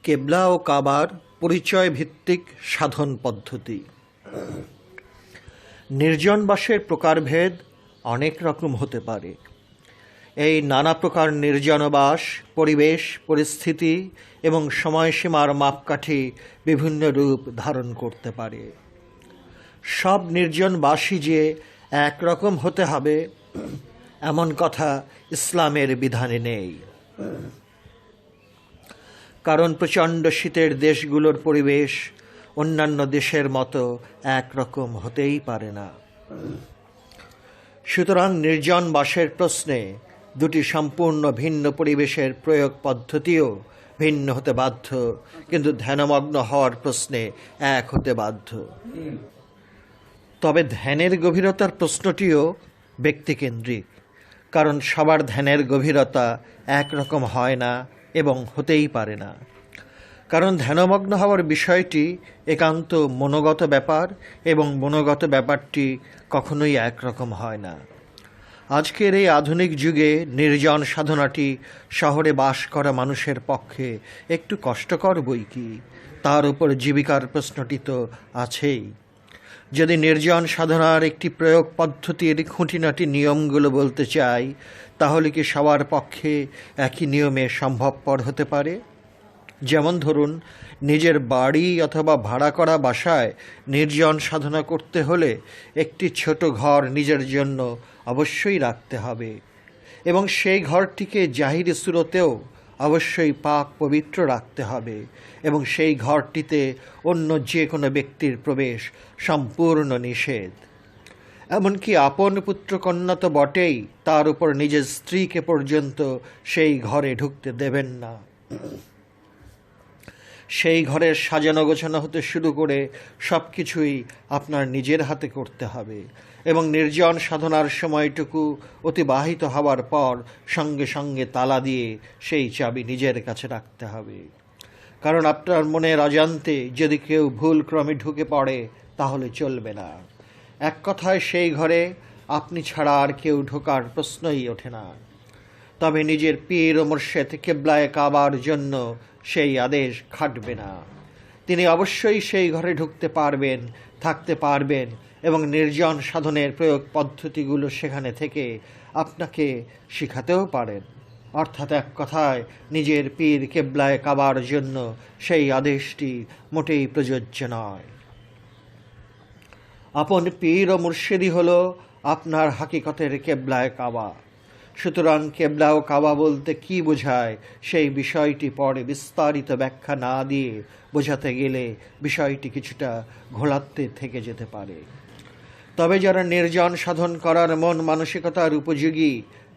কেবলা ও কাবার পরিচয় ভিত্তিক সাধন পদ্ধতি। নির্জনবাসের প্রকারভেদ অনেক রকম হতে পারে। এই নানা প্রকার নির্জনবাস পরিবেশ পরিস্থিতি এবং সময়সীমার মাপকাঠি বিভিন্ন রূপ ধারণ করতে পারে। সব নির্জনবাসী যে একরকম হতে হবে এমন কথা ইসলামের বিধানে নেই। কারণ প্রচণ্ড শীতের দেশগুলোর পরিবেশ অন্যান্য দেশের মতো একরকম হতেই পারে না। সুতরাং নির্জন বাসের প্রশ্নে দুটি সম্পূর্ণ ভিন্ন পরিবেশের প্রয়োগ পদ্ধতিও ভিন্ন হতে বাধ্য, কিন্তু ধ্যানমগ্ন হওয়ার প্রশ্নে এক হতে বাধ্য। তবে ধ্যানের গভীরতার প্রশ্নটিও ব্যক্তিকেন্দ্রিক, কারণ সবার ধ্যানের গভীরতা একরকম হয় না এবং হতেই পারে না। কারণ ধ্যানমগ্ন হওয়ার বিষয়টি একান্ত মনোগত ব্যাপার এবং মনোগত ব্যাপারটি কখনোই একরকম হয় না। আজকের এই আধুনিক যুগে নির্জন সাধনাটি শহরে বাস করা মানুষের পক্ষে একটু কষ্টকর বই কি, তার উপর জীবিকার প্রশ্নটি তো আছেই। যদি নির্জন সাধনার একটি প্রয়োগ পদ্ধতির খুঁটিনাটি নিয়মগুলো বলতে চাই, তাহলে কি সবার পক্ষে একই নিয়মে সম্ভবপর হতে পারে? যেমন ধরুন, নিজের বাড়ি অথবা ভাড়া করা বাসায় নির্জন সাধনা করতে হলে একটি ছোট ঘর নিজের জন্য অবশ্যই রাখতে হবে এবং সেই ঘরটিকে জাহিরি সুরতেও অবশ্যই পাক পবিত্র রাখতে হবে এবং সেই ঘরটিতে অন্য যে কোনো ব্যক্তির প্রবেশ সম্পূর্ণ নিষেধ। এমনকি আপন পুত্রকন্যা তো বটেই, তার উপর নিজের স্ত্রীকে পর্যন্ত সেই ঘরে ঢুকতে দেবেন না। সেই ঘরের সাজানো গোছানো হতে শুরু করে সব কিছুই আপনার নিজের হাতে করতে হবে এবং নির্জন সাধনার সময়টুকু অতিবাহিত হওয়ার পর সঙ্গে সঙ্গে তালা দিয়ে সেই চাবি নিজের কাছে রাখতে হবে। কারণ আপনার মনের অজান্তে যদি কেউ ভুলক্রমে ঢুকে পড়ে তাহলে চলবে না। এক কথায় সেই ঘরে আপনি ছাড়া আর কেউ ঢোকার প্রশ্নই ওঠে না। তবে নিজের পীর ও মুর্শেদ কেবলায়ে কাবার জন্য সেই আদেশ খাটবে না। তিনি অবশ্যই সেই ঘরে ঢুকতে পারবেন, থাকতে পারবেন এবং নির্জন সাধনের প্রয়োগ পদ্ধতিগুলো সেখানে থেকে আপনাকে শিখাতেও পারেন। অর্থাৎ এক কথায় নিজের পীর কেবলায়ে কাবার জন্য সেই আদেশটি মোটেই প্রযোজ্য নয়। আপন পীর ও মুর্শিদই হলো আপনার হাকিকতের কেবলায়ে কাবা। সুতরাং কেবলা ও কাবা বলতে কি বোঝায় সেই বিষয়টি পরে বিস্তারিত ব্যাখ্যা না দিয়ে বোঝাতে গেলে বিষয়টি কিছুটা ঘোলাতে থেকে যেতে পারে। তবে যারা নির্জন সাধন করার মন মানসিকতার উপযোগী,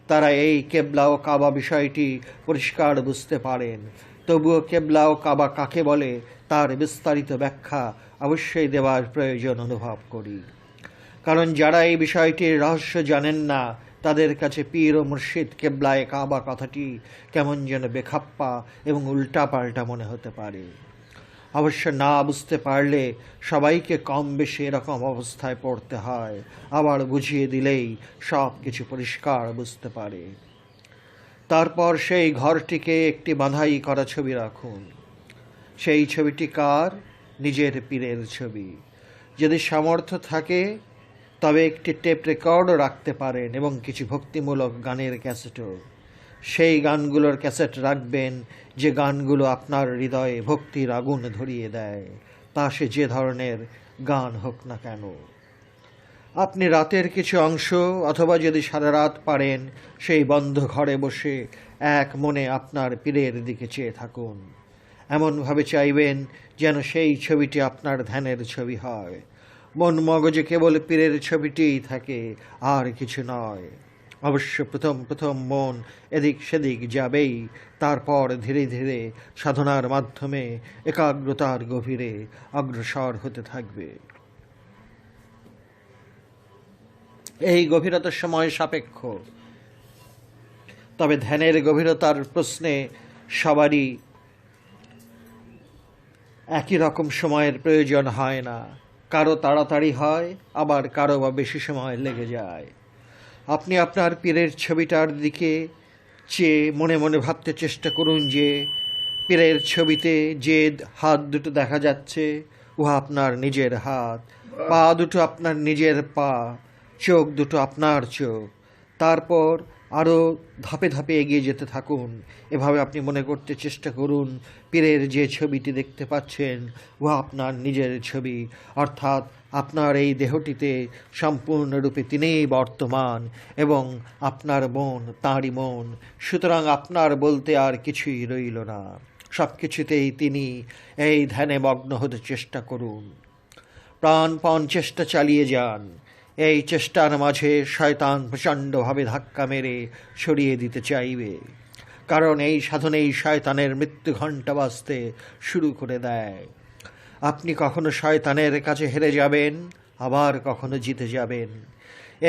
তারা এই কেবলা ও কাবা বিষয়টি পরিষ্কার বুঝতে পারেন। তবুও কেবলা ও কাবা কাকে বলে তার বিস্তারিত ব্যাখ্যা অবশ্যই দেওয়ার প্রয়োজন অনুভব করি। কারণ যারা এই বিষয়টির রহস্য জানেন না, তাদের কাছে পীর ও মুর্শিদ কেবলায়ে কাবা কথাটি কেমন যেন বেখাপ্পা এবং উল্টাপাল্টা মনে হতে পারে। অবশ্য না বুঝতে পারলে সবাইকে কম বেশি এরকম অবস্থায় পড়তে হয়, আবার বুঝিয়ে দিলেই সব কিছু পরিষ্কার বুঝতে পারে। তারপর সেই ঘরটিকে একটি বাঁধাই করা ছবি রাখুন। সেই ছবিটি কার? নিজের পীরের ছবি। যদি সামর্থ্য থাকে তবে একটি টেপ রেকর্ডও রাখতে পারেন এবং কিছু ভক্তিমূলক গানের ক্যাসেটও। সেই গানগুলোর ক্যাসেট রাখবেন যে গানগুলো আপনার হৃদয়ে ভক্তির আগুন ধরিয়ে দেয়, তা সে যে ধরনের গান হোক না কেন। আপনি রাতের কিছু অংশ অথবা যদি সারা রাত পারেন সেই বন্ধ ঘরে বসে এক মনে আপনার পীরের দিকে চেয়ে থাকুন। এমনভাবে চাইবেন যেন সেই ছবিটি আপনার ধ্যানের ছবি হয়। মন মগজে কেবল পীরের ছবিটিই থাকে, আর কিছু নয়। অবশ্য প্রথম প্রথম মন এদিক সেদিক যাবেই, তারপর ধীরে ধীরে সাধনার মাধ্যমে একাগ্রতার গভীরে অগ্রসর হতে থাকবে। এই গভীরতার সময় সাপেক্ষ, তবে ধ্যানের গভীরতার প্রশ্নে সবারই একই রকম সময়ের প্রয়োজন হয় না। কারো তাড়াতাড়ি হয়, আবার কারো বা বেশি সময় লেগে যায়। আপনি আপনার পীরের ছবিটার দিকে চেয়ে মনে মনে ভাবতে চেষ্টা করুন যে পীরের ছবিতে যে হাত দুটো দেখা যাচ্ছে উহা আপনার নিজের হাত, পা দুটো আপনার নিজের পা, চোখ দুটো আপনার চোখ। তারপর আরও ধাপে ধাপে এগিয়ে যেতে থাকুন। এভাবে আপনি মনে করতে চেষ্টা করুন পীরের যে ছবিটি দেখতে পাচ্ছেন উহা আপনার নিজের ছবি, অর্থাৎ আপনার এই দেহটিতে সম্পূর্ণরূপে তিনিই বর্তমান এবং আপনার মন তাঁরই মন। সুতরাং আপনার বলতে আর কিছুই রইল না, সব কিছুতেই তিনি। এই ধ্যানে মগ্ন হতে চেষ্টা করুন, প্রাণপণ চেষ্টা চালিয়ে যান। এই চেষ্টার মাঝে শয়তান প্রচণ্ডভাবে ধাক্কা মেরে সরিয়ে দিতে চাইবে, কারণ এই সাধনেই শয়তানের মৃত্যু ঘণ্টা বাজতে শুরু করে দেয়। আপনি কখনো শয়তানের কাছে হেরে যাবেন, আবার কখনো জিতে যাবেন।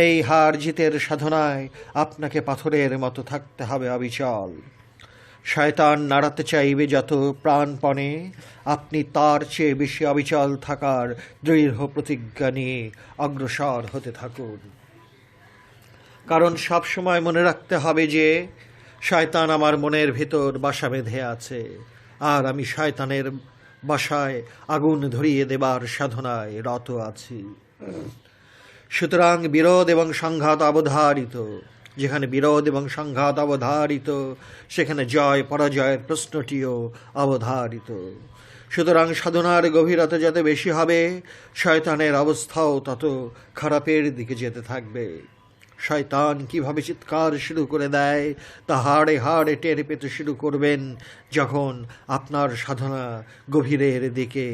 এই হার জিতের সাধনায় আপনাকে পাথরের মতো থাকতে হবে অবিচল। শয়তান নাড়াতে চাইবে যত প্রাণপণে, আপনি তার চেয়ে বেশি অবিচল থাকার দৃঢ় প্রতিজ্ঞা নিয়ে অগ্রসর হতে থাকুন। কারণ সব সময় মনে রাখতে হবে যে শয়তান আমার মনের ভেতর বাসা বেঁধে আছে, আর আমি শয়তানের বাসায় আগুন ধরিয়ে দেবার সাধনায় রত আছি। সুতরাং বিরোধ এবং সংঘাত অবধারিত। যেখানে বিরোধ এবং সংঘাত অবধারিত সেখানে জয় পরাজয়ের প্রশ্নটিও অবধারিত। সুতরাং সাধনার গভীরতা যত বেশি হবে শয়তানের অবস্থাও তত খারাপের দিকে যেতে থাকবে। শয়তান কিভাবে চিৎকার শুরু করে দেয় তা হাড়ে হাড়ে টের পেতে শুরু করবেন যখন আপনার সাধনা গভীরের দিকে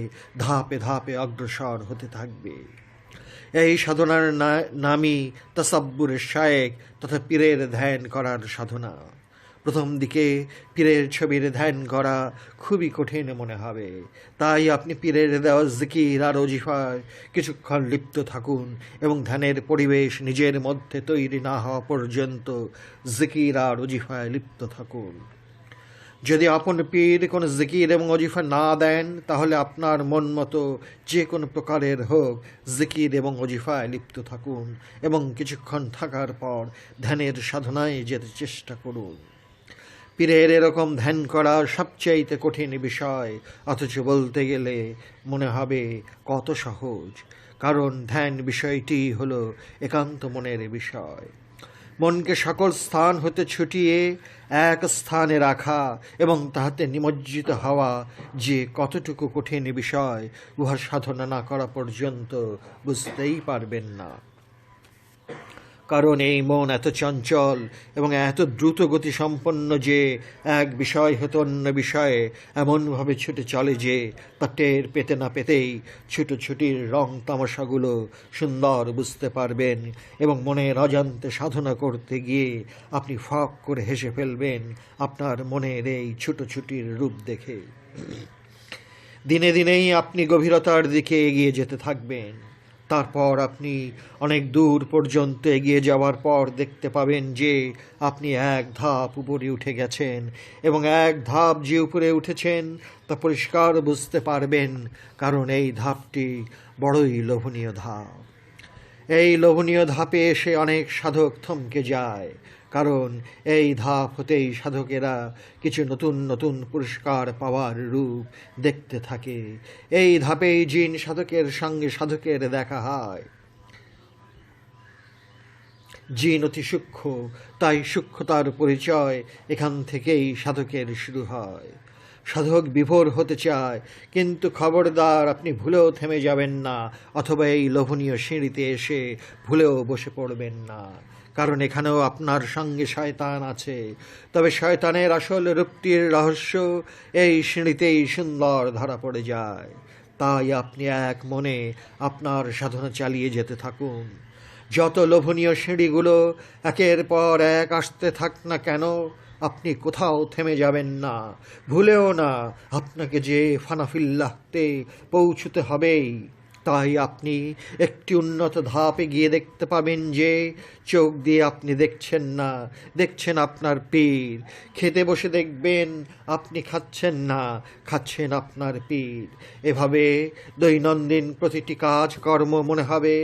ধাপে ধাপে অগ্রসর হতে থাকবে। এই সাধনার নামই তাসাব্বুরের শায়েক তথা পীরের ধ্যান করার সাধনা। প্রথম দিকে পীরের ছবির ধ্যান করা খুবই কঠিন মনে হবে, তাই আপনি পীরের দেওয়া জিকির আর ওজিফায় কিছুক্ষণ লিপ্ত থাকুন এবং ধ্যানের পরিবেশ নিজের মধ্যে তৈরি না হওয়া পর্যন্ত জিকির আর ওজিফায় লিপ্ত থাকুন। যদি আপন পীর কোনো জিকির এবং ওজিফা না দেন তাহলে আপনার মন মতো যে কোনো প্রকারের হোক জিকির এবং ওজিফায় লিপ্ত থাকুন এবং কিছুক্ষণ থাকার পর ধ্যানের সাধনায় যেতে চেষ্টা করুন। পীরের এরকম ধ্যান করা সবচাইতে কঠিন বিষয়, অথচ বলতে গেলে মনে হবে কত সহজ, কারণ ধ্যান বিষয়টি হলো একান্ত মনের বিষয়। মনকে সকল স্থান হতে ছুটিয়ে এক স্থানে রাখা এবং তাহাতে নিমজ্জিত হওয়া যে কতটুকু কঠিন বিষয় উহা সাধনা না করা পর্যন্ত বুঝতেই পারবেন না। কারণ এই মন এত চঞ্চল এবং এত দ্রুত গতি সম্পন্ন যে এক বিষয় হতে অন্য বিষয়ে এমনভাবে ছুটে চলে যে তা টের পেতে না পেতেই ছুটোছুটির রং তামাশাগুলো সুন্দর বুঝতে পারবেন এবং মনের অজান্তে সাধনা করতে গিয়ে আপনি ফক করে হেসে ফেলবেন আপনার মনের এই ছুটোছুটির রূপ দেখে। দিনে দিনেই আপনি গভীরতার দিকে এগিয়ে যেতে থাকবেন। তারপর আপনি অনেক দূর পর্যন্ত এগিয়ে যাওয়ার পর দেখতে পাবেন যে আপনি এক ধাপ উপরে উঠে গেছেন এবং এক ধাপ যে উপরে উঠেছেন তা পরিষ্কার বুঝতে পারবেন, কারণ এই ধাপটি বড়ই লোভনীয় ধাপ। এই লোভনীয় ধাপে এসে অনেক সাধক থমকে যায়, কারণ এই ধাপ হতেই সাধকেরা কিছু নতুন নতুন পুরস্কার পাওয়ার রূপ দেখতে থাকে। এই ধাপেই জিন সাধকের সঙ্গে সাধকের দেখা হয়। জিন অতি সূক্ষ্ম, তাই সূক্ষ্মতার পরিচয় এখান থেকেই সাধকের শুরু হয়। সাধক বিভোর হতে চায়, কিন্তু খবরদার আপনি ভুলেও থেমে যাবেন না, অথবা এই লোভনীয় সিঁড়িতে এসে ভুলেও বসে পড়বেন না, কারণ এখানেও আপনার সঙ্গে শয়তান আছে। তবে শয়তানের আসল রূপটির রহস্য এই সিঁড়িতেই সুন্দর ধরা পড়ে যায়। তাই আপনি এক মনে আপনার সাধনা চালিয়ে যেতে থাকুন। যত লোভনীয় সিঁড়িগুলো একের পর এক আসতে থাক না কেন, আপনি কোথাও থেমে যাবেন না, ভুলেও না। আপনাকে যে ফানাফিল্লাহতে পৌঁছতে হবেই। তাই আপনি একটি উন্নত ধাপে গিয়ে দেখতে পাবেন যে চোখ দিয়ে আপনি দেখছেন না, দেখছেন আপনার পীর। খেতে বসে দেখবেন আপনি খাচ্ছেন না, খাচ্ছেন আপনার পীর। এভাবে দৈনন্দিন প্রতিটি কাজ কর্ম মনে হবে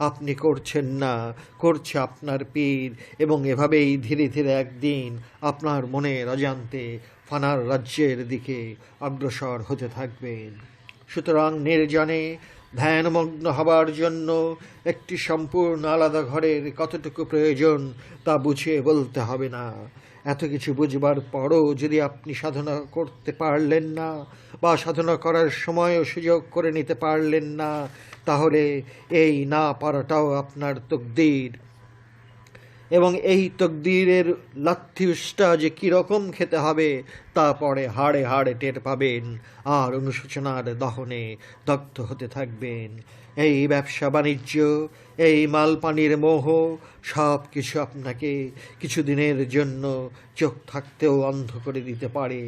আপনি করছেন না, করছে আপনার পীর। এবং এভাবেই ধীরে ধীরে একদিন আপনার মনের অজান্তে ফানার রাজ্যের দিকে অগ্রসর হতে থাকবেন। সুতরাং নির্জনে ধ্যানমগ্ন হবার জন্য একটি সম্পূর্ণ আলাদা ঘরের কতটুকু প্রয়োজন তা বুঝিয়ে বলতে হবে না। এত কিছু বুঝবার পরও যদি আপনি সাধনা করতে পারলেন না বা সাধনা করার সময়ও সুযোগ করে নিতে পারলেন না, তাহলে এই না পারাটাও আপনার তকদির। এবং এই তকদিরের লাথিউসটা যে কীরকম খেতে হবে তা পরে হাড়ে হাড়ে টের পাবেন, আর অনুশোচনার দহনে দগ্ধ হতে থাকবেন। এই ব্যবসা বাণিজ্য, এই মালপানির মোহ সব কিছু আপনাকে কিছুদিনের জন্য চোখ থাকতেও অন্ধ করে দিতে পারে,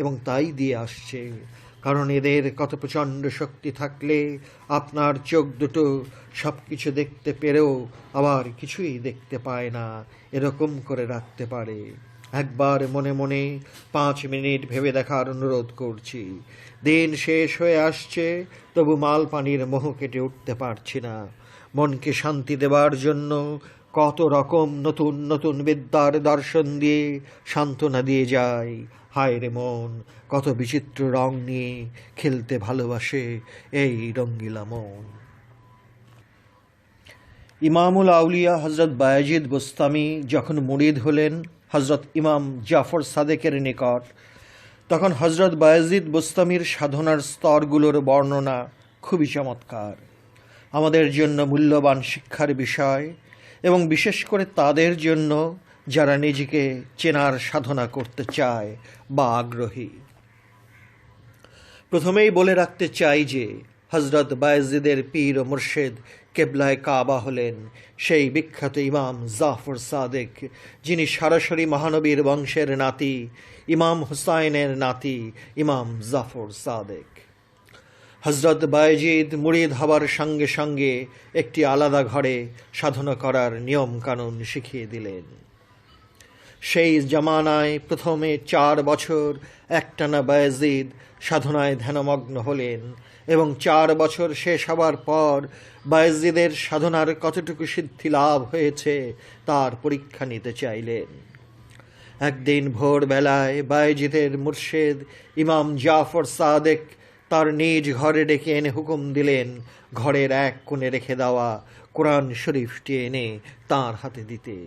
এবং তাই দিয়ে আসছে। কারণ এদের কত প্রচণ্ড শক্তি থাকলে আপনার চোখ দুটো সব কিছু দেখতে পেরেও আবার কিছুই দেখতে পায় না, এরকম করে রাখতে পারে। একবার মনে মনে 5 মিনিট ভেবে দেখার অনুরোধ করছি। দিন শেষ হয়ে আসছে, তবু মাল পানির মোহ কেটে উঠতে পারছি না। মনকে শান্তি দেবার জন্য কত রকম নতুন নতুন বিদ্যার দর্শন দিয়ে সান্ত্বনা দিয়ে যায়। হায় রে মন, কত বিচিত্র রং নিয়ে খেলতে ভালোবাসে এই রঙ্গিলা মন। ইমামুল আউলিয়া হজরত বায়েজিদ বোস্তামি যখন মুরিদ হলেন হজরত ইমাম জাফর সাদেকের নিকট, তখন হজরত বায়েজিদ বোস্তামির সাধনার স্তরগুলোর বর্ণনা খুবই চমৎকার, আমাদের জন্য মূল্যবান শিক্ষার বিষয়, এবং বিশেষ করে তাদের জন্য যারা নিজেকে চেনার সাধনা করতে চায় বা আগ্রহী। প্রথমেই বলে রাখতে চাই যে হজরত বায়েজিদের পীর ও মুর্শেদ কেবলায় কাবা হলেন সেই বিখ্যাত ইমাম জাফর সাদেক, যিনি সরাসরি মহানবীর বংশের নাতি, ইমাম হুসাইনের নাতি ইমাম জাফর সাদেক। হজরত বায়েজিদ মুরিদ হবার সঙ্গে সঙ্গে একটি আলাদা ঘরে সাধনা করার নিয়ম কানুন শিখিয়ে দিলেন। সেই জামানায় প্রথমে 4 বছর একটানা বায়েজিদ সাধনায় ধ্যানমগ্ন হলেন, এবং 4 বছর শেষ হবার পর বায়েজিদের সাধনার কতটুকু সিদ্ধি লাভ হয়েছে তার পরীক্ষা নিতে চাইলেন। একদিন ভোরবেলায় বায়েজিদের মুর্শেদ ইমাম জাফর সাদেক তার নিজ ঘরে ডেকে এনে হুকুম দিলেন ঘরের এক কোণে রেখে দেওয়া কোরআন শরীফটি এনে তাঁর হাতে দিতে।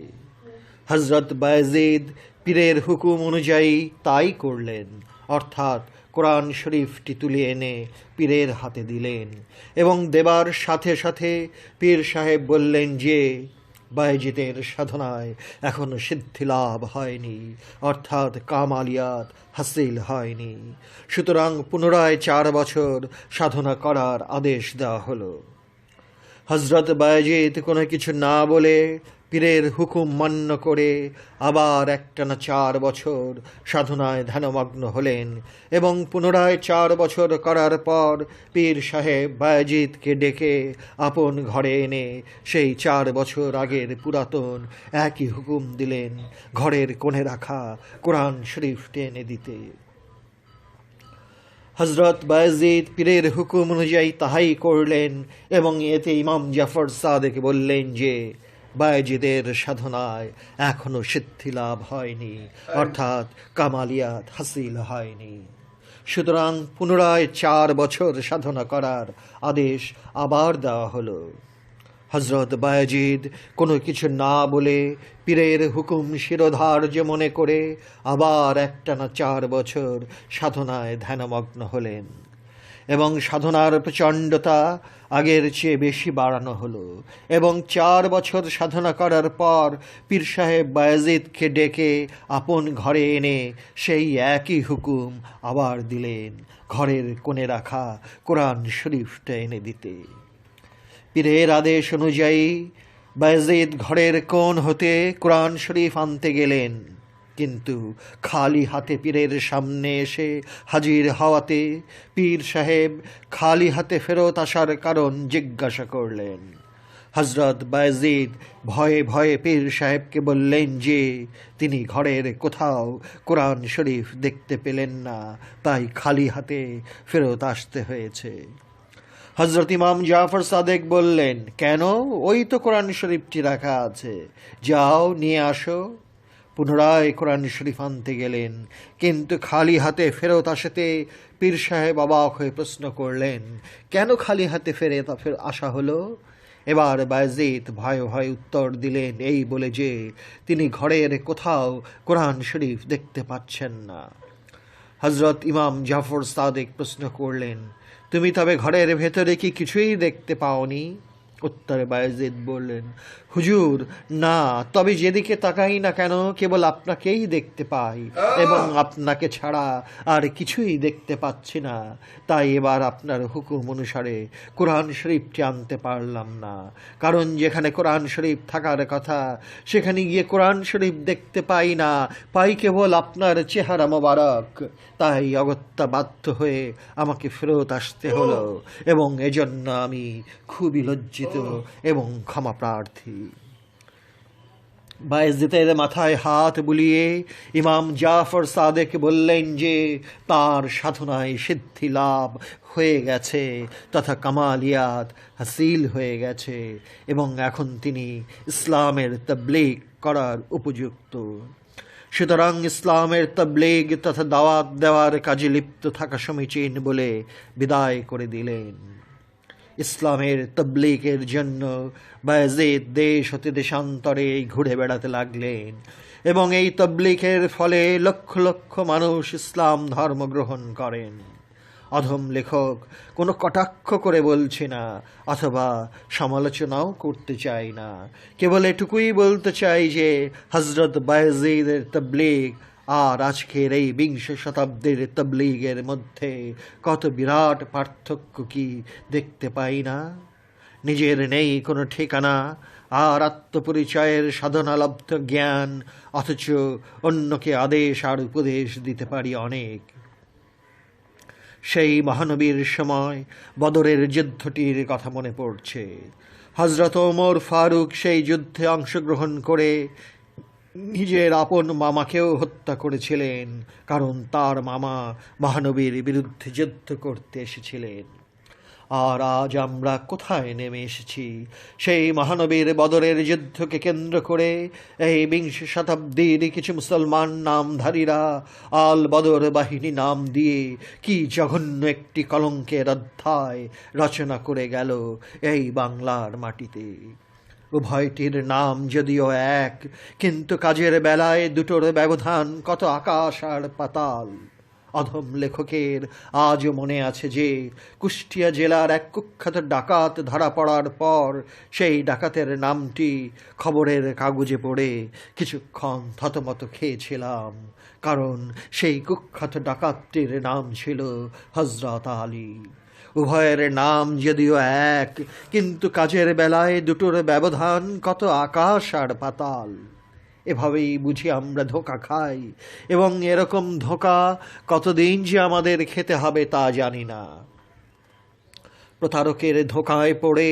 হজরত বায়েজিদ পীরের হুকুম অনুযায়ী তাই করলেন, অর্থাৎ কোরআন শরীফটি তুলে এনে পীরের হাতে দিলেন, এবং দেবার সাথে সাথে পীর সাহেব বললেন যে বায়েজিদের সাধনায় এখনো সিদ্ধি লাভ হয়নি, অর্থাৎ কামালিয়াত হাসিল হয়নি। সুতরাং পুনরায় 4 বছর সাধনা করার আদেশ দেওয়া হলো। হজরত বায়েজিদ কোনো কিছু না বলে পীরের হুকুম মান্য করে আবার একটানা 4 বছর সাধনায় ধ্যানমগ্ন হলেন, এবং পুনরায় 4 বছর করার পর পীর সাহেব বায়েজিদকে ডেকে আপন ঘরে এনে সেই 4 বছর আগের পুরাতন একই হুকুম দিলেন ঘরের কোণে রাখা কোরআন শরীফটি এনে দিতে। হজরত বায়েজিদ পীরের হুকুম অনুযায়ী তাহাই করলেন, এবং এতে ইমাম জাফর সাদেক বললেন যে বায়েজিদের সাধনায় এখনো সিদ্ধি লাভ হয়নি, অর্থাৎ কামালিয়াত হাসিল হয়নি। সুতরাং পুনরায় 4 বছর সাধনা করার আদেশ আবার দেওয়া হলো। হজরত বায়েজিদ কোনো কিছু না বলে পীরের হুকুম শিরোধার্য মনে করে আবার একটানা 4 বছর সাধনায় ধ্যানমগ্ন হলেন, এবং সাধনার প্রচণ্ডতা আগের চেয়ে বেশি বাড়ানো হলো, এবং 4 বছর সাধনা করার পর পীর সাহেব বায়েজিদকে ডেকে আপন ঘরে এনে সেই একই হুকুম আবার দিলেন ঘরের কোণে রাখা কোরআন শরীফটা এনে দিতে। পীরের আদেশ অনুযায়ী বায়েজিদ ঘরের কোণ হতে কোরআন শরীফ আনতে গেলেন, কিন্তু খালি হাতে পীরের সামনে এসে হাজির হওয়াতে পীর সাহেব খালি হাতে ফেরত আসার কারণ জিজ্ঞাসা করলেন। হজরত বায়েজিদ ভয়ে ভয়ে পীর সাহেবকে বললেন যে তিনি ঘরের কোথাও কোরআন শরীফ দেখতে পেলেন না, তাই খালি হাতে ফেরত আসতে হয়েছে। হজরত ইমাম জাফর সাদেক বললেন, কেন? ওই তো কোরআন শরীফটি রাখা আছে, যাও নিয়ে আসো। পুনরায় কোরআন শরীফ আনতে গেলেন, কিন্তু খালি হাতে ফেরত আসতে পীর সাহেব অবাক হয়ে প্রশ্ন করলেন, কেন খালি হাতে ফের আসা হলো? এবার বায়েজিদ ভয়ে ভয়ে উত্তর দিলেন এই বলে যে তিনি ঘরের কোথাও কোরআন শরীফ দেখতে পাচ্ছেন না। হজরত ইমাম জাফর সাদেক প্রশ্ন করলেন, তুমি তবে ঘরের ভেতরে কি কিছুই দেখতে পাওনি? উত্তরে বায়েজিদ বললেন, হুজুর না, তবে যেদিকে তাকাই না কেন কেবল আপনাকেই দেখতে পাই এবং আপনাকে ছাড়া আর কিছুই দেখতে পাচ্ছি না। তাই এবার আপনার হুকুম অনুসারে কোরআন শরীফটি আনতে পারলাম না, কারণ যেখানে কোরআন শরীফ থাকার কথা সেখানে গিয়ে কোরআন শরীফ দেখতে পাই না, পাই কেবল আপনার চেহারা মোবারক। তাই অগত্যা বাধ্য হয়ে আমাকে ফেরত আসতে হলো এবং এজন্য আমি খুবই লজ্জিত এবং ক্ষমা প্রার্থী। বায়েজিদের মাথায় হাত বুলিয়ে ইমাম জাফর সাদেক বললেন যে তার সাধনায় সিদ্ধি লাভ হয়ে গেছে তথা কামালিয়াত হাসিল হয়ে গেছে এবং এখন তিনি ইসলামের তাবলীগ করার উপযুক্ত। সুতরাং ইসলামের তাবলীগ তথা দাওয়াত দেওয়ার কাজে লিপ্ত থাকা সমীচীন বলে বিদায় করে দিলেন। ইসলামের তাবলীগের জন্য বায়েজিদ দেশ হতে দেশান্তরে ঘুরে বেড়াতে লাগলেন এবং এই তাবলীগের ফলে লক্ষ লক্ষ মানুষ ইসলাম ধর্ম গ্রহণ করেন। অধম লেখক কোনো কটাক্ষ করে বলছি না অথবা সমালোচনাও করতে চাই না, কেবল এটুকুই বলতে চাই যে হজরত বায়েজিদের তাবলীগ আর আজকের এই বিংশ শতাব্দীর তাবলীগের মধ্যে কত বিরাট পার্থক্য কি দেখতে পাই না। নিজের নেই কোনো ঠিকানা আর আত্মপরিচয়ের সাধনালব্ধ জ্ঞান, অথচ অন্যকে আদেশ আর উপদেশ দিতে পারি অনেক। সেই মহানবীর সময় বদরের যুদ্ধটির কথা মনে পড়ছে। হজরত ওমর ফারুক সেই যুদ্ধে অংশগ্রহণ করে নিজের আপন মামাকেও হত্যা করেছিলেন, কারণ তার মামা মহানবীর বিরুদ্ধে যুদ্ধ করতে এসেছিলেন। আর আজ আমরা কোথায় নেমে এসেছি? সেই মহানবীর বদরের যুদ্ধকে কেন্দ্র করে এই বিংশ শতাব্দীর কিছু মুসলমান নামধারীরা আল বদর বাহিনী নাম দিয়ে কি জঘন্য একটি কলঙ্কের অধ্যায় রচনা করে গেল এই বাংলার মাটিতে। উভয়টির নাম যদিও এক, কিন্তু কাজের বেলায় দুটোর ব্যবধান কত আকাশ আর পাতাল। অধম লেখকের আজও মনে আছে যে কুষ্টিয়া জেলার এক কুখ্যাত ডাকাত ধরা পড়ার পর সেই ডাকাতের নামটি খবরের কাগজে পড়ে কিছুক্ষণ থতমত খেয়েছিলাম, কারণ সেই কুখ্যাত ডাকাতটির নাম ছিল হযরত আলী। উভয়ের নাম যদিও এক, কিন্তু কাজের বেলায় দুটোর ব্যবধান কত আকাশ আর পাতাল। এভাবেই বুঝি আমরা ধোঁকা খাই এবং এরকম ধোঁকা কতদিন যে আমাদের খেতে হবে তা জানি না। প্রতারকের ধোঁকায় পড়ে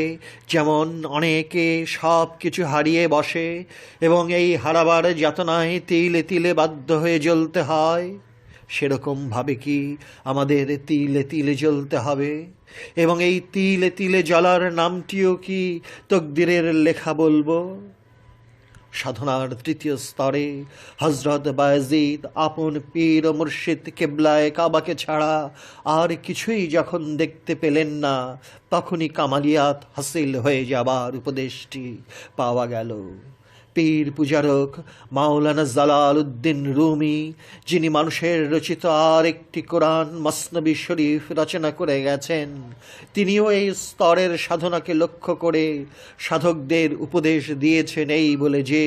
যেমন অনেকে সব কিছু হারিয়ে বসে এবং এই হারাবার যাতনায় তিলে তিলে বাধ্য হয়ে জ্বলতে হয়, সেরকমভাবে কি আমাদের তিলে তিলে জ্বলতে হবে এবং এই তিলে তিলে জ্বলার নামটিও কি তকদিরের লেখা বলবো? সাধনার তৃতীয় স্তরে হযরত বায়েজিদ আপন পীর ও মুর্শিদ কেবলায়ে কাবাকে ছাড়া আর কিছুই যখন দেখতে পেলেন না, তখনই কামালিয়াত হাসিল হয়ে যাবার উপদেশটি পাওয়া গেল। পীর পূজারক মাওলানা জালালউদ্দিন রুমি, যিনি মানুষের রচিত আর একটি কোরআন মসনবী শরীফ রচনা করে গেছেন, তিনিও এই স্তরের সাধনাকে লক্ষ্য করে সাধকদের উপদেশ দিয়েছেন এই বলে যে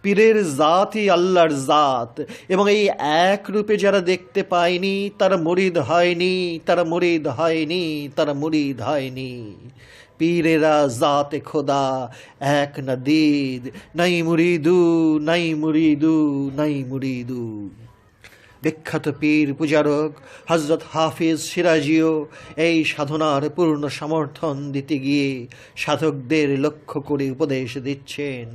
পীরের জাতই আল্লাহর জাত এবং এই এক রূপে যারা দেখতে পায়নি তারা মুরিদ হয়নি, তারা মুরিদ হয়নি, তারা মুরিদ হয়নি। পীরেরা জাতে খোদা এক নদীদ, নাই মুরিদু, নাই মুরিদু, নাই মুরিদু। বিখ্যাত পীর পূজারক হযরত হাফিজ সিরাজিও এই সাধনার পূর্ণ সমর্থন দিতে গিয়ে সাধকদের লক্ষ্য করে উপদেশ দিচ্ছেন,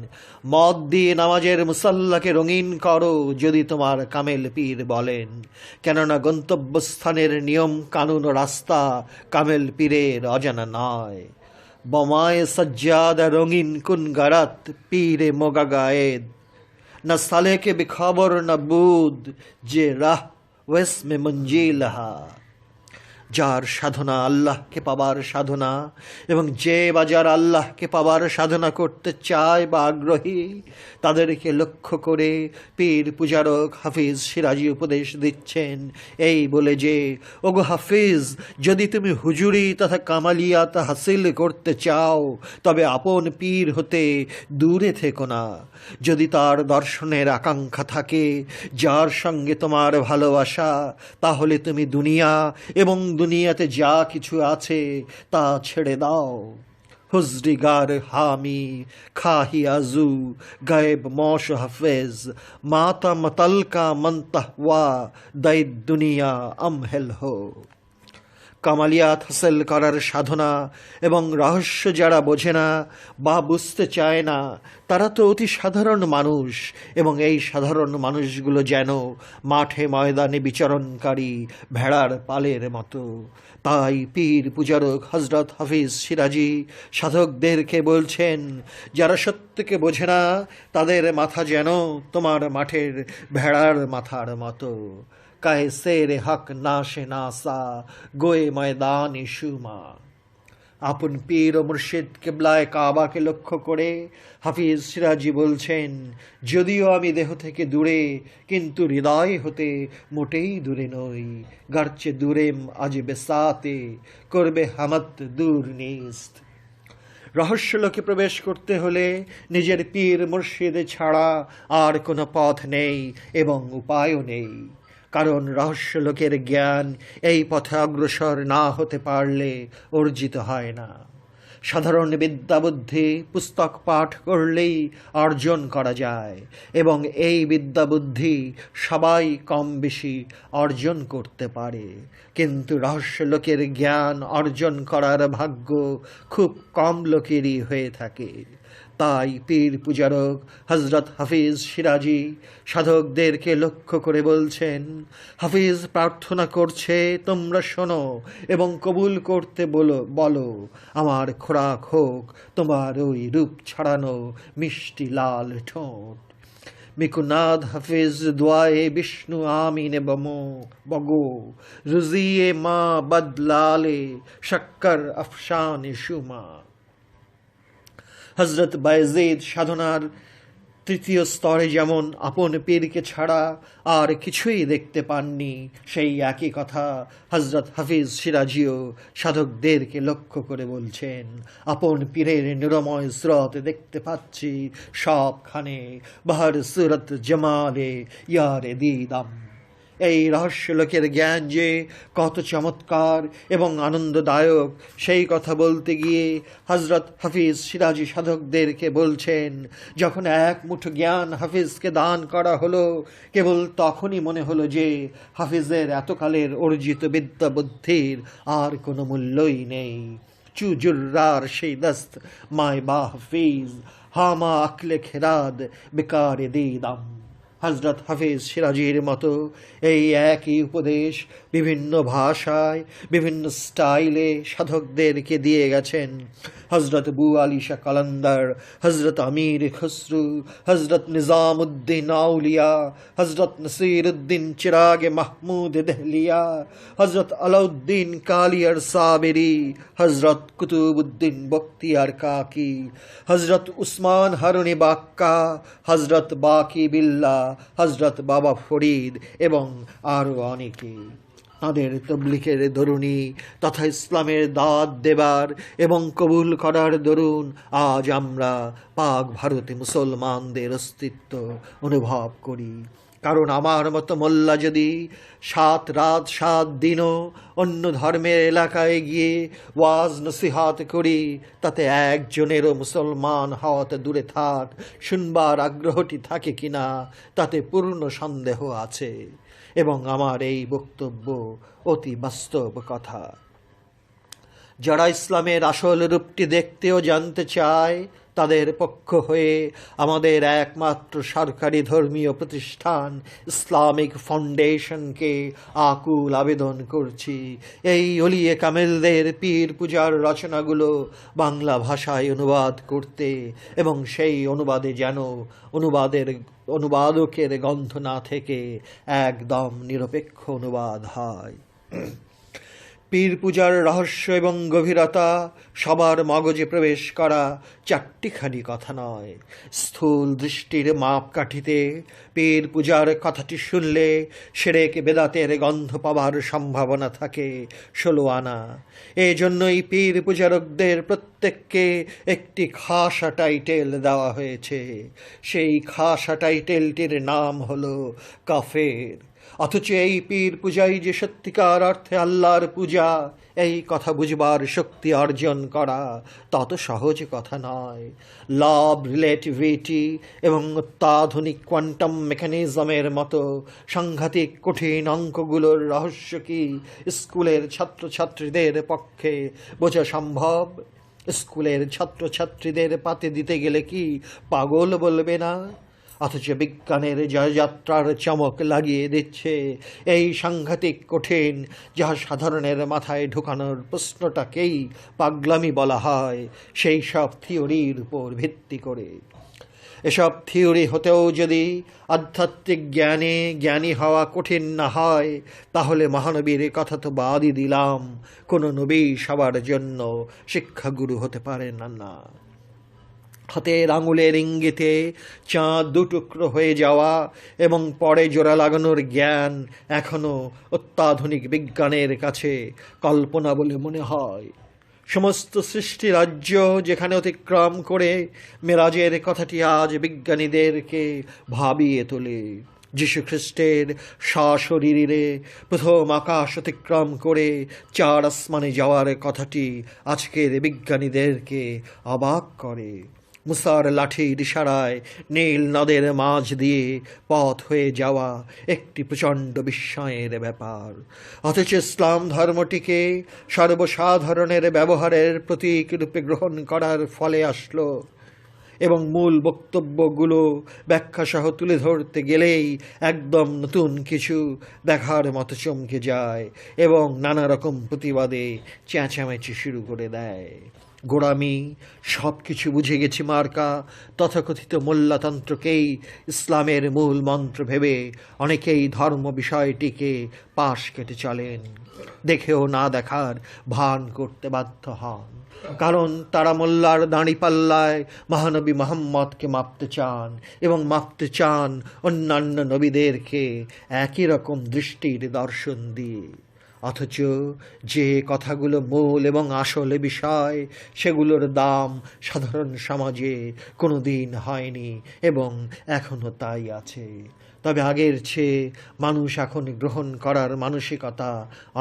মদ দিয়ে নামাজের মুসাল্লাকে রঙিন করো যদি তোমার কামেল পীর বলেন, কেননা গন্তব্যস্থানের নিয়ম কানুন ও রাস্তা কামেল পীরের অজানা নয়। বমায় সজ্জাদা রঙিন কুন গারাত পীরে মোগা গায়েদ, न साले के बेखबर न बुद যে রাহ ওয়েস মে মঞ্জিলহা। যার সাধনা আল্লাহকে পাবার সাধনা, এবং যে বা যারা আল্লাহকে পাবার সাধনা করতে চায় বা আগ্রহী, তাদেরকে লক্ষ্য করে পীর পূজারক হাফিজ সিরাজি উপদেশ দিচ্ছেন এই বলে যে, ওগো হাফিজ, যদি তুমি হুজুরি তথা কামালিয়াত হাসিল করতে চাও তবে আপন পীর হতে দূরে থেকো না। যদি তার দর্শনের আকাঙ্ক্ষা থাকে, যার সঙ্গে তোমার ভালোবাসা, তাহলে তুমি দুনিয়া এবং দুনিয়াতে যা কিছু আছে তা ছেড়ে দাও। হুজরিগার হামি খাহি আজু গায়েব মশ হাফেজ মাতা মতলকা মন্তহওয়া দাই দুনিয়া আমহেল হো। কামালিয়াত হাসিল করার সাধনা এবং রহস্য যারা বোঝে না বা বুঝতে চায় না, তারা তো অতি সাধারণ মানুষ, এবং এই সাধারণ মানুষগুলো যেন মাঠে ময়দানে বিচরণকারী ভেড়ার পালের মতো। তাই পীর পূজারক হজরত হাফিজ সিরাজি সাধকদেরকে বলছেন, যারা সত্যকে বোঝে না তাদের মাথা যেন তোমার মাঠের ভেড়ার মাথার মতো। কায়সের হক নাশে নাসা গোয়ে ময়দান ইসুমা। আপন পীর ও মুর্শিদ কেবলায় কাবাকে লক্ষ্য করে হাফিজ সিরাজি বলছেন, যদিও আমি দেহ থেকে দূরে, কিন্তু হৃদয় হতে মোটেই দূরে নই। গারচে দূরেম আজ বেসাতে করবে হামত দূর নিস্ত। রহস্যলোকে প্রবেশ করতে হলে নিজের পীর মুর্শিদ ছাড়া আর কোনো পথ নেই এবং উপায়ও নেই। কারণ রহস্যলোকের জ্ঞান এই পথে অগ্রসর না হতে পারলে অর্জিত হয় না। সাধারণ বিদ্যাবুদ্ধি পুস্তক পাঠ করলেই অর্জন করা যায়, এবং এই বিদ্যাবুদ্ধি সবাই কম বেশি অর্জন করতে পারে, কিন্তু রহস্যলোকের জ্ঞান অর্জন করার ভাগ্য খুব কম লোকেরই হয়ে থাকে। তাই পীর পূজারক হজরত হাফিজ সিরাজি সাধকদেরকে লক্ষ্য করে বলছেন, হাফিজ প্রার্থনা করছে, তোমরা শোনো এবং কবুল করতে বলো। আমার খোরাক হোক তোমার ওই রূপ ছড়ানো মিষ্টি লাল ঠোঁট। মিকুনাদ হাফিজ দোয়ায়ে বিষ্ণু আমিনে বগো রুজিয়ে মা বদলালে শক্কর আফশানে সুমা। হজরত বায়েজিদ সাধনার তৃতীয় স্তরে যেমন আপন পীরকে ছাড়া আর কিছুই দেখতে পাননি, সেই একই কথা হজরত হাফিজ সিরাজিও সাধকদেরকে লক্ষ্য করে বলছেন, আপন পীরের নিরময় স্রোত দেখতে পাচ্ছি সবখানে, বাহার সুরত জমালে ইয়ারে দিদাম। এই রহস্যলোকের জ্ঞান যে কত চমৎকার এবং আনন্দদায়ক, সেই কথা বলতে গিয়ে হজরত হাফিজ সিরাজি সাধকদেরকে বলছেন, যখন এক মুঠো জ্ঞান হাফিজকে দান করা হলো, কেবল তখনই মনে হলো যে হাফিজের এতকালের অর্জিত বিদ্যা বুদ্ধির আর কোনো মূল্যই নেই। চুজুর্রার সেই দস্ত মায় বা হাফিজ হামা আকলে খেরাদ বেকারে দিদাম। হজরত হাফিজ সিরাজির মতো এই একই উপদেশ বিভিন্ন ভাষায় বিভিন্ন স্টাইলে সাধকদেরকে দিয়ে গেছেন হজরত বু আলী শাহ কালান্দার, হজরত আমির খসরু, হজরত নিজামুদ্দিন আউলিয়া, হজরত নসিরুদ্দিন চিরাগে মাহমুদ দেহলিয়া, হজরত আলাউদ্দিন কালিয়ার সাবেরি, হজরত কুতুবুদ্দিন বখতিয়ার কাকি, হজরত উসমান হারুনি বাক্কা, হজরত বাকি বিল্লা, হজরত বাবা ফরিদ এবং আরও অনেকে। তাঁদের তবলিগের দরুনি তথা ইসলামের দাওয়াত দেবার এবং কবুল করার দরুন আজ আমরা পাক ভারতে মুসলমানদের অস্তিত্ব অনুভব করি। কারণ আমার মতো মোল্লা যদি 7 রাত 7 দিনও অন্য ধর্মের এলাকায় গিয়ে ওয়াজ নসিহাত করি, তাতে একজনেরও মুসলমান হওয়াতে দূরে থাক শুনবার আগ্রহটি থাকে কিনা তাতে পূর্ণ সন্দেহ আছে, এবং আমার এই বক্তব্য অতি বাস্তব কথা। যারা ইসলামের আসল রূপটি দেখতে ও জানতে চায় তাদের পক্ষ হয়ে আমাদের একমাত্র সরকারি ধর্মীয় প্রতিষ্ঠান ইসলামিক ফাউন্ডেশনকে আকুল আবেদন করছি, এই ওলিয়ে কামেলদের পীর পূজার রচনাগুলো বাংলা ভাষায় অনুবাদ করতে, এবং সেই অনুবাদে যেন অনুবাদকের গন্ধ না থেকে একদম নিরপেক্ষ অনুবাদ হয়। পীর পূজার রহস্য এবং গভীরতা সবার মগজে প্রবেশ করা চারটিখানি কথা নয়। স্থূল দৃষ্টির মাপকাঠিতে পীর পূজার কথাটি শুনলে শিরক বেদাতের গন্ধ পাবার সম্ভাবনা থাকে 16 আনা। এই জন্যই পীর পূজারকদের প্রত্যেককে একটি খাসা টাইটেল দেওয়া হয়েছে। সেই খাসা টাইটেলটির নাম হলো কাফের। অথচ এই পীর পূজাই যে সত্যিকার অর্থে আল্লাহর পূজা, এই কথা বুঝবার শক্তি অর্জন করা তত সহজ কথা নয়। ল অব রিলেটিভিটি এবং অত্যাধুনিক কোয়ান্টাম মেকানিজমের মতো সাংঘাতিক কঠিন অঙ্কগুলোর রহস্য কি স্কুলের ছাত্রছাত্রীদের পক্ষে বোঝা সম্ভব? স্কুলের ছাত্রছাত্রীদের পাতে দিতে গেলে কি পাগল বলবে না? অথচ বিজ্ঞানের জয়যাত্রার চমক লাগিয়ে দিচ্ছে এই সাংঘাতিক কঠিন, যাহা সাধারণের মাথায় ঢুকানোর প্রশ্নটাকেই পাগলামি বলা হয়, সেই সব থিওরির উপর ভিত্তি করে। এসব থিওরি হতেও যদি আধ্যাত্মিক জ্ঞানী হওয়া কঠিন না হয়, তাহলে মহানবীর কথা তো বাদই দিলাম, কোনো নবী সবার জন্য শিক্ষাগুরু হতে পারেন না। হাতের আঙুলের ইঙ্গিতে চাঁদ দুটুকরো হয়ে যাওয়া এবং পরে জোড়া লাগানোর জ্ঞান এখনও অত্যাধুনিক বিজ্ঞানের কাছে কল্পনা বলে মনে হয়। সমস্ত সৃষ্টি রাজ্য যেখানে অতিক্রম করে মেরাজের কথাটি আজ বিজ্ঞানীদেরকে ভাবিয়ে তোলে। যীশুখ্রিস্টের সশরীরে প্রথম আকাশ অতিক্রম করে 4 আসমানে যাওয়ার কথাটি আজকের বিজ্ঞানীদেরকে অবাক করে। মুসার লাঠির ইশারায় নীল নদের মাঝ দিয়ে পথ হয়ে যাওয়া একটি প্রচণ্ড বিস্ময়ের ব্যাপার। অথচ ইসলাম ধর্মটিকে সর্বসাধারণের ব্যবহারের প্রতীক রূপে গ্রহণ করার ফলে আসলো, এবং মূল বক্তব্যগুলো ব্যাখ্যাসহ তুলে ধরতে গেলেই একদম নতুন কিছু দেখার মতো চমকে যায় এবং নানা রকম প্রতিবাদে চেঁচামেচি শুরু করে দেয়। গোড়ামি সব কিছু বুঝে গেছি মার্কা তথাকথিত মোল্লাতন্ত্রকেই ইসলামের মূল মন্ত্র ভেবে অনেকেই ধর্ম বিষয়টিকে পাশ কেটে চলেন, দেখেও না দেখার ভান করতে বাধ্য হন, কারণ তারা মোল্লার দাঁড়িপাল্লায় মহানবী মুহাম্মদকে মাপতে চান এবং মাপতে চান অন্যান্য নবীদেরকে একই রকম দৃষ্টির দর্শন দিয়ে। অথচ যে কথাগুলো মূল এবং আসলে বিষয়, সেগুলোর দাম সাধারণ সমাজে কোনো দিন হয়নি এবং এখনও তাই আছে। তবে আগের চেয়ে মানুষ এখন গ্রহণ করার মানসিকতা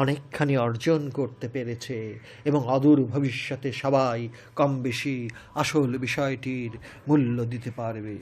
অনেকখানি অর্জন করতে পেরেছে এবং অদূর ভবিষ্যতে সবাই কম বেশি আসল বিষয়টির মূল্য দিতে পারবে।